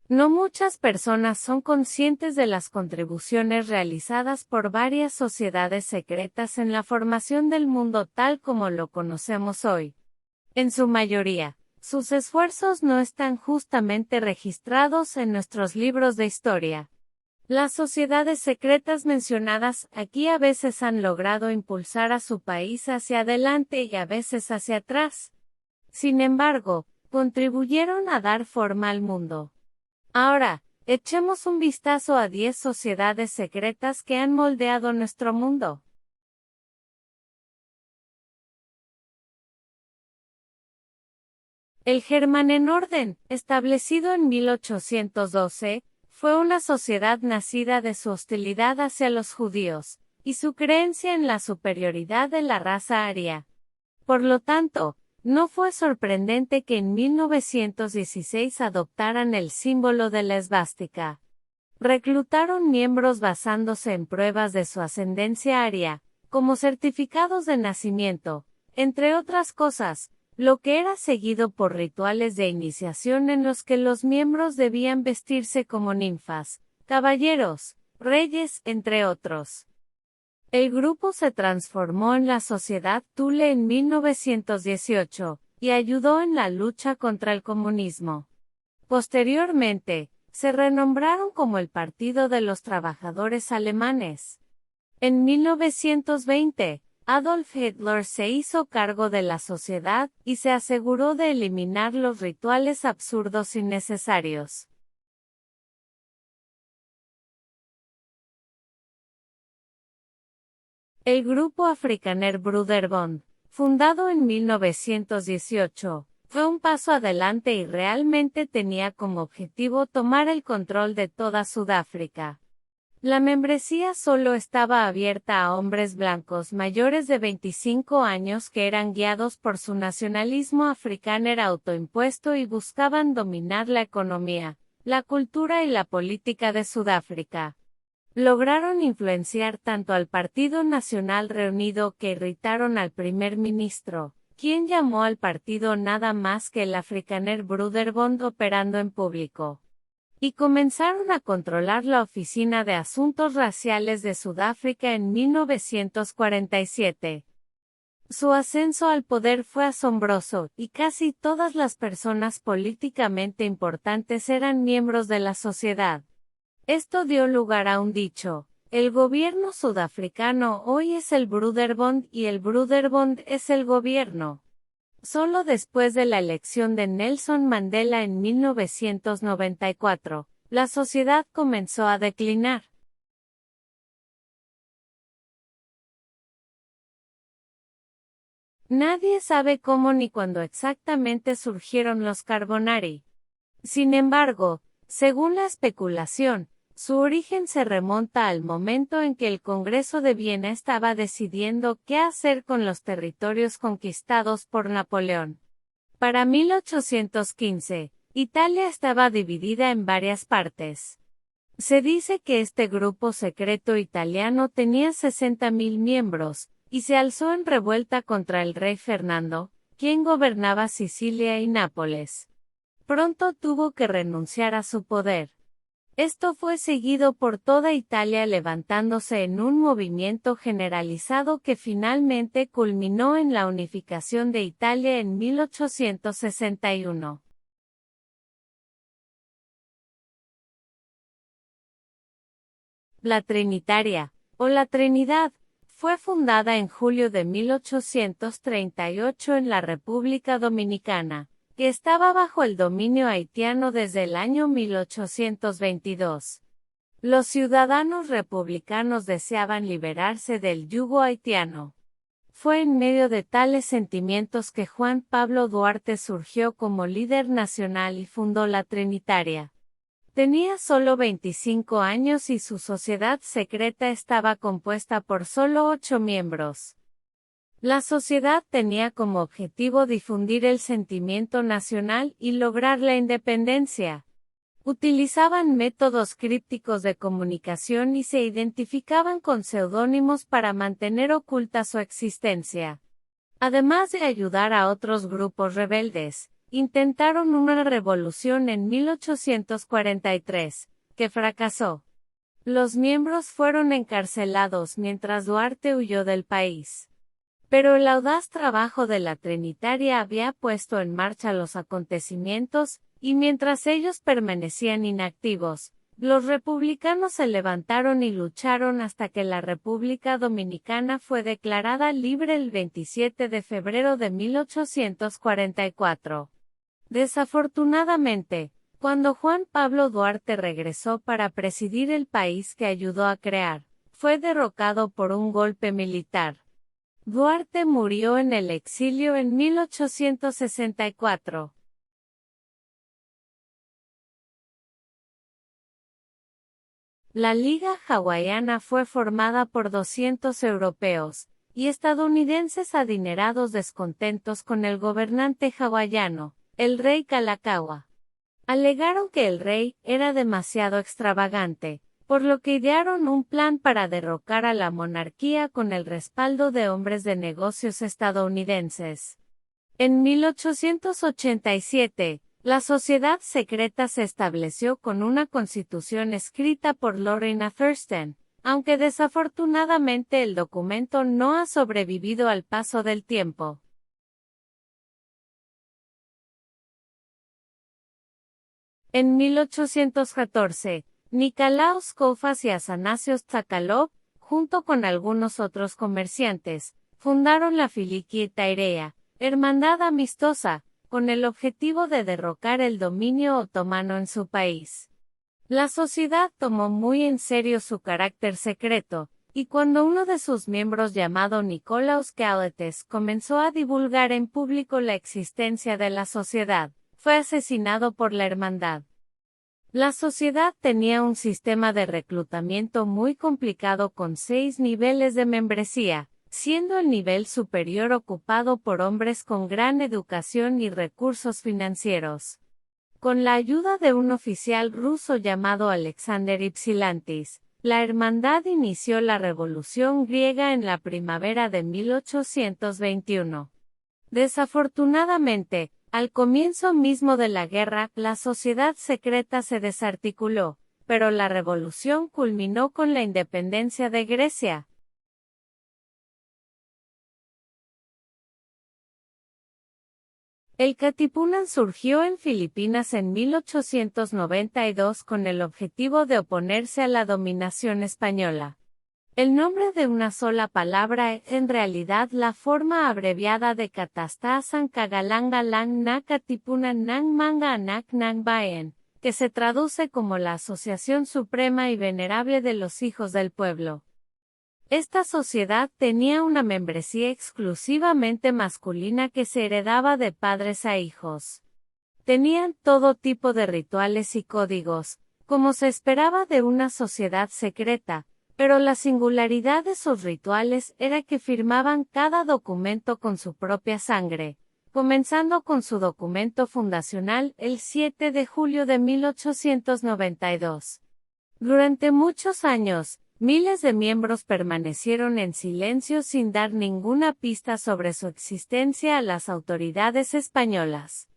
No muchas personas son conscientes de las contribuciones realizadas por varias sociedades secretas en la formación del mundo tal como lo conocemos hoy. En su mayoría, sus esfuerzos no están justamente registrados en nuestros libros de historia. Las sociedades secretas mencionadas aquí a veces han logrado impulsar a su país hacia adelante y a veces hacia atrás. Sin embargo, contribuyeron a dar forma al mundo. Ahora, echemos un vistazo a 10 sociedades secretas que han moldeado nuestro mundo. El Germanenorden, establecido en 1812, fue una sociedad nacida de su hostilidad hacia los judíos, y su creencia en la superioridad de la raza aria. Por lo tanto, no fue sorprendente que en 1916 adoptaran el símbolo de la esvástica. Reclutaron miembros basándose en pruebas de su ascendencia aria, como certificados de nacimiento, entre otras cosas, lo que era seguido por rituales de iniciación en los que los miembros debían vestirse como ninfas, caballeros, reyes, entre otros. El grupo se transformó en la Sociedad Thule en 1918, y ayudó en la lucha contra el comunismo. Posteriormente, se renombraron como el Partido de los Trabajadores Alemanes. En 1920, Adolf Hitler se hizo cargo de la sociedad y se aseguró de eliminar los rituales absurdos innecesarios. El grupo Afrikaner Broederbond, fundado en 1918, fue un paso adelante y realmente tenía como objetivo tomar el control de toda Sudáfrica. La membresía solo estaba abierta a hombres blancos mayores de 25 años que eran guiados por su nacionalismo afrikáner autoimpuesto y buscaban dominar la economía, la cultura y la política de Sudáfrica. Lograron influenciar tanto al Partido Nacional Reunido que irritaron al primer ministro, quien llamó al partido nada más que el Afrikaner Broederbond operando en público. Y comenzaron a controlar la Oficina de Asuntos Raciales de Sudáfrica en 1947. Su ascenso al poder fue asombroso, y casi todas las personas políticamente importantes eran miembros de la sociedad. Esto dio lugar a un dicho: el gobierno sudafricano hoy es el Broederbond y el Broederbond es el gobierno. Solo después de la elección de Nelson Mandela en 1994, la sociedad comenzó a declinar. Nadie sabe cómo ni cuándo exactamente surgieron los Carbonari. Sin embargo, según la especulación, su origen se remonta al momento en que el Congreso de Viena estaba decidiendo qué hacer con los territorios conquistados por Napoleón. Para 1815, Italia estaba dividida en varias partes. Se dice que este grupo secreto italiano tenía 60.000 miembros, y se alzó en revuelta contra el rey Fernando, quien gobernaba Sicilia y Nápoles. Pronto tuvo que renunciar a su poder. Esto fue seguido por toda Italia levantándose en un movimiento generalizado que finalmente culminó en la unificación de Italia en 1861. La Trinitaria, o la Trinidad, fue fundada en julio de 1838 en la República Dominicana, que estaba bajo el dominio haitiano desde el año 1822. Los ciudadanos republicanos deseaban liberarse del yugo haitiano. Fue en medio de tales sentimientos que Juan Pablo Duarte surgió como líder nacional y fundó la Trinitaria. Tenía solo 25 años y su sociedad secreta estaba compuesta por solo 8 miembros. La sociedad tenía como objetivo difundir el sentimiento nacional y lograr la independencia. Utilizaban métodos crípticos de comunicación y se identificaban con seudónimos para mantener oculta su existencia. Además de ayudar a otros grupos rebeldes, intentaron una revolución en 1843, que fracasó. Los miembros fueron encarcelados mientras Duarte huyó del país. Pero el audaz trabajo de la Trinitaria había puesto en marcha los acontecimientos, y mientras ellos permanecían inactivos, los republicanos se levantaron y lucharon hasta que la República Dominicana fue declarada libre el 27 de febrero de 1844. Desafortunadamente, cuando Juan Pablo Duarte regresó para presidir el país que ayudó a crear, fue derrocado por un golpe militar. Duarte murió en el exilio en 1864. La Liga Hawaiana fue formada por 200 europeos y estadounidenses adinerados descontentos con el gobernante hawaiano, el rey Kalakaua. Alegaron que el rey era demasiado extravagante, por lo que idearon un plan para derrocar a la monarquía con el respaldo de hombres de negocios estadounidenses. En 1887, la sociedad secreta se estableció con una constitución escrita por Lorena Thurston, aunque desafortunadamente el documento no ha sobrevivido al paso del tiempo. En 1814, Nicolaos Koufas y Atanasios Tsakalov, junto con algunos otros comerciantes, fundaron la Filiki Tairea, hermandad amistosa, con el objetivo de derrocar el dominio otomano en su país. La sociedad tomó muy en serio su carácter secreto, y cuando uno de sus miembros llamado Nicolaos Kaletes comenzó a divulgar en público la existencia de la sociedad, fue asesinado por la hermandad. La sociedad tenía un sistema de reclutamiento muy complicado con 6 niveles de membresía, siendo el nivel superior ocupado por hombres con gran educación y recursos financieros. Con la ayuda de un oficial ruso llamado Alexander Ypsilantis, la hermandad inició la Revolución griega en la primavera de 1821. Desafortunadamente, al comienzo mismo de la guerra, la sociedad secreta se desarticuló, pero la revolución culminó con la independencia de Grecia. El Katipunan surgió en Filipinas en 1892 con el objetivo de oponerse a la dominación española. El nombre de una sola palabra es en realidad la forma abreviada de Katastasan Kagalangalang na Katipunan ng Mga Anak ng Bayan, que se traduce como la Asociación Suprema y Venerable de los Hijos del Pueblo. Esta sociedad tenía una membresía exclusivamente masculina que se heredaba de padres a hijos. Tenían todo tipo de rituales y códigos, como se esperaba de una sociedad secreta, pero la singularidad de sus rituales era que firmaban cada documento con su propia sangre, comenzando con su documento fundacional el 7 de julio de 1892. Durante muchos años, miles de miembros permanecieron en silencio sin dar ninguna pista sobre su existencia a las autoridades españolas.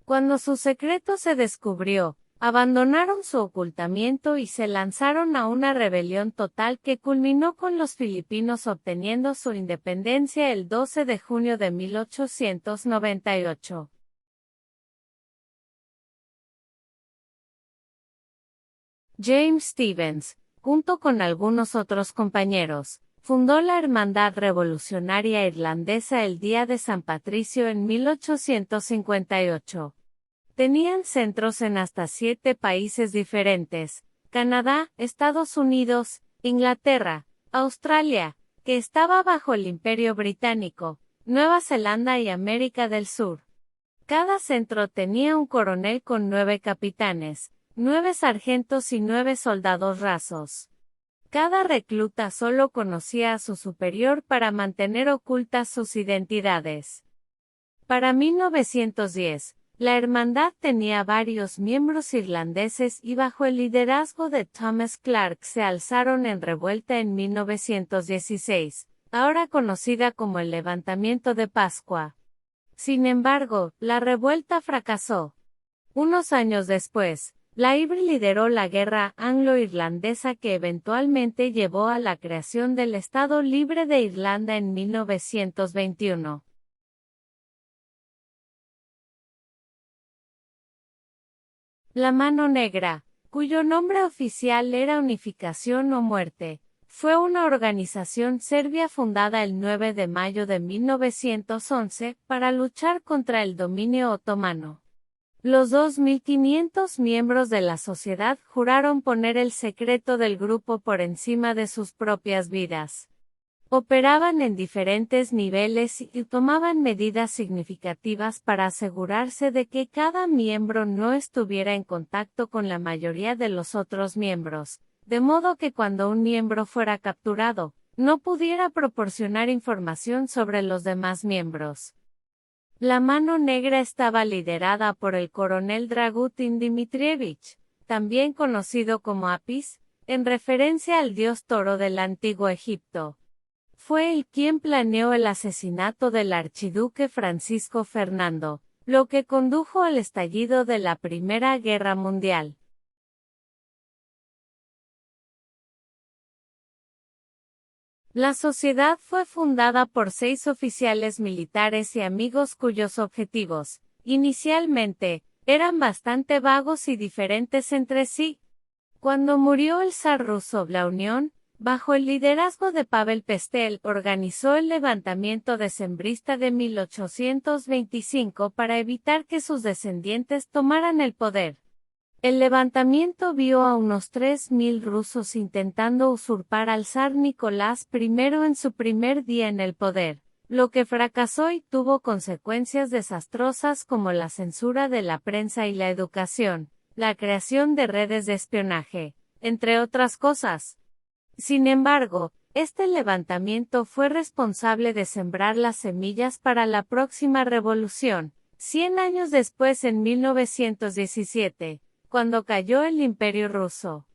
Cuando su secreto se descubrió, abandonaron su ocultamiento y se lanzaron a una rebelión total que culminó con los filipinos obteniendo su independencia el 12 de junio de 1898. James Stephens, junto con algunos otros compañeros, fundó la Hermandad Revolucionaria Irlandesa el Día de San Patricio en 1858. Tenían centros en hasta 7 países diferentes: Canadá, Estados Unidos, Inglaterra, Australia, que estaba bajo el Imperio Británico, Nueva Zelanda y América del Sur. Cada centro tenía un coronel con 9 capitanes, 9 sargentos y 9 soldados rasos. Cada recluta solo conocía a su superior para mantener ocultas sus identidades. Para 1910, la hermandad tenía varios miembros irlandeses y bajo el liderazgo de Thomas Clark se alzaron en revuelta en 1916, ahora conocida como el Levantamiento de Pascua. Sin embargo, la revuelta fracasó. Unos años después, Blair lideró la guerra anglo-irlandesa que eventualmente llevó a la creación del Estado Libre de Irlanda en 1921. La Mano Negra, cuyo nombre oficial era Unificación o Muerte, fue una organización serbia fundada el 9 de mayo de 1911 para luchar contra el dominio otomano. Los 2.500 miembros de la sociedad juraron poner el secreto del grupo por encima de sus propias vidas. Operaban en diferentes niveles y tomaban medidas significativas para asegurarse de que cada miembro no estuviera en contacto con la mayoría de los otros miembros, de modo que cuando un miembro fuera capturado, no pudiera proporcionar información sobre los demás miembros. La Mano Negra estaba liderada por el coronel Dragutin Dmitrievich, también conocido como Apis, en referencia al dios toro del antiguo Egipto. Fue él quien planeó el asesinato del archiduque Francisco Fernando, lo que condujo al estallido de la Primera Guerra Mundial. La sociedad fue fundada por 6 oficiales militares y amigos cuyos objetivos, inicialmente, eran bastante vagos y diferentes entre sí. Cuando murió el zar ruso, la Unión, bajo el liderazgo de Pavel Pestel, organizó el levantamiento decembrista de 1825 para evitar que sus descendientes tomaran el poder. El levantamiento vio a unos 3.000 rusos intentando usurpar al zar Nicolás I en su primer día en el poder, lo que fracasó y tuvo consecuencias desastrosas como la censura de la prensa y la educación, la creación de redes de espionaje, entre otras cosas. Sin embargo, este levantamiento fue responsable de sembrar las semillas para la próxima revolución, 100 años después en 1917. Cuando cayó el Imperio ruso.